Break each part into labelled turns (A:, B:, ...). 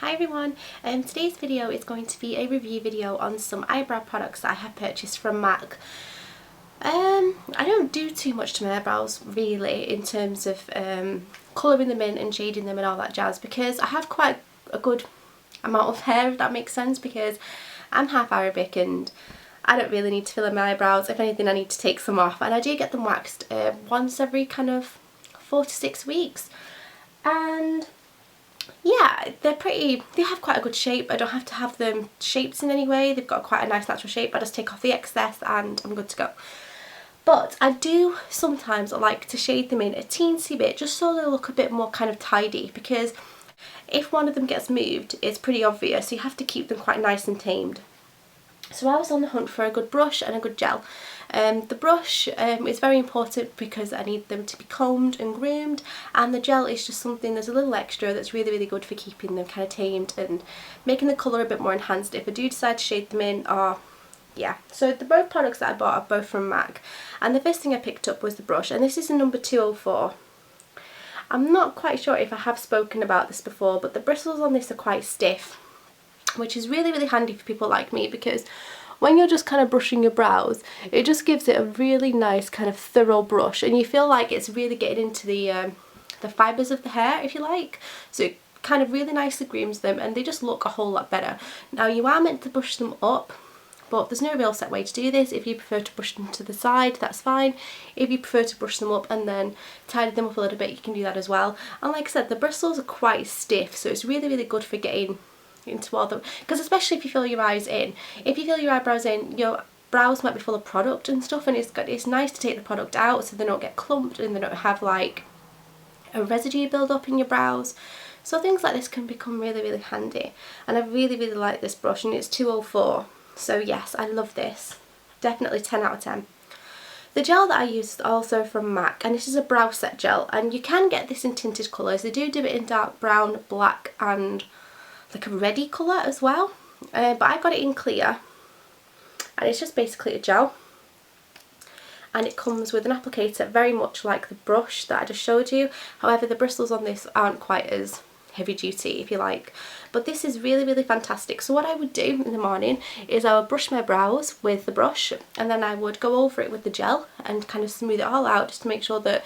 A: Hi everyone, today's video is going to be a review video on some eyebrow products that I have purchased from MAC. I don't do too much to my eyebrows really in terms of colouring them in and shading them and all that jazz, because I have quite a good amount of hair, if that makes sense, because I'm half Arabic and I don't really need to fill in my eyebrows. If anything, I need to take some off, and I do get them waxed once every kind of 4 to 6 weeks. And yeah, they have quite a good shape. I don't have to have them shaped in any way. They've got quite a nice natural shape. I just take off the excess and I'm good to go. But I do sometimes like to shade them in a teensy bit, just so they look a bit more kind of tidy, because if one of them gets moved, it's pretty obvious. So you have to keep them quite nice and tamed. So I was on the hunt for a good brush and a good gel. The brush is very important because I need them to be combed and groomed, and the gel is just something, there's a little extra that's really good for keeping them kind of tamed and making the colour a bit more enhanced if I do decide to shade them in. Or yeah, so the both products that I bought are both from MAC, and the first thing I picked up was the brush, and this is a number 204. I'm not quite sure if I have spoken about this before, but the bristles on this are quite stiff, which is really handy for people like me, because when you're just kind of brushing your brows, it just gives it a really nice kind of thorough brush, and you feel like it's really getting into the fibres of the hair, if you like. So it kind of really nicely grooms them and they just look a whole lot better. Now you are meant to brush them up, but there's no real set way to do this. If you prefer to brush them to the side, that's fine. If you prefer to brush them up and then tidy them up a little bit, you can do that as well. And like I said, the bristles are quite stiff, so it's really good for getting into all them, because especially if you fill your eyes in, if you fill your eyebrows in, your brows might be full of product and stuff, and it's nice to take the product out so they don't get clumped and they don't have like a residue build up in your brows. So things like this can become really handy, and I really like this brush, and it's 204. So yes, I love this. Definitely 10 out of 10. The gel that I used is also from MAC, and this is a brow set gel, and you can get this in tinted colours. They do it in dark brown, black and like a reddy colour as well, but I got it in clear, and it's just basically a gel, and it comes with an applicator very much like the brush that I just showed you. However, the bristles on this aren't quite as heavy duty, if you like, but this is really fantastic. So what I would do in the morning is I would brush my brows with the brush, and then I would go over it with the gel and kind of smooth it all out, just to make sure that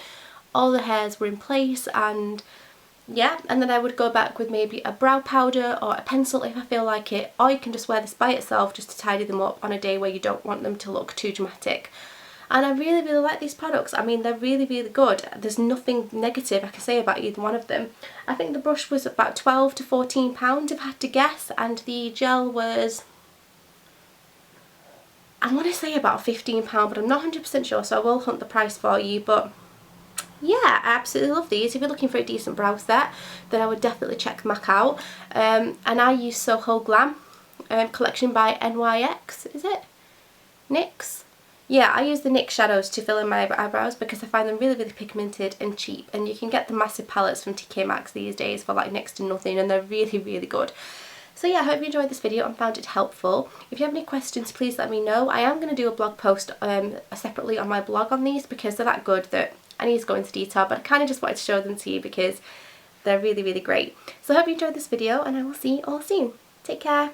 A: all the hairs were in place. And yeah, and then I would go back with maybe a brow powder or a pencil if I feel like it, or you can just wear this by itself just to tidy them up on a day where you don't want them to look too dramatic. And I really like these products. I mean, they're really good. There's nothing negative I can say about either one of them. I think the brush was about £12 to £14 if I had to guess, and the gel was, I want to say about £15, but I'm not 100% sure, so I will hunt the price for you. But yeah, I absolutely love these. If you're looking for a decent brow set, then I would definitely check MAC out. And I use Soho Glam collection by NYX, is it? NYX? Yeah, I use the NYX shadows to fill in my eyebrows because I find them really pigmented and cheap, and you can get the massive palettes from TK Maxx these days for like next to nothing, and they're really good. So yeah, I hope you enjoyed this video and found it helpful. If you have any questions, please let me know. I am going to do a blog post separately on my blog on these, because they're that good that I need to go into detail, but I kind of just wanted to show them to you because they're really great. So I hope you enjoyed this video, and I will see you all soon. Take care.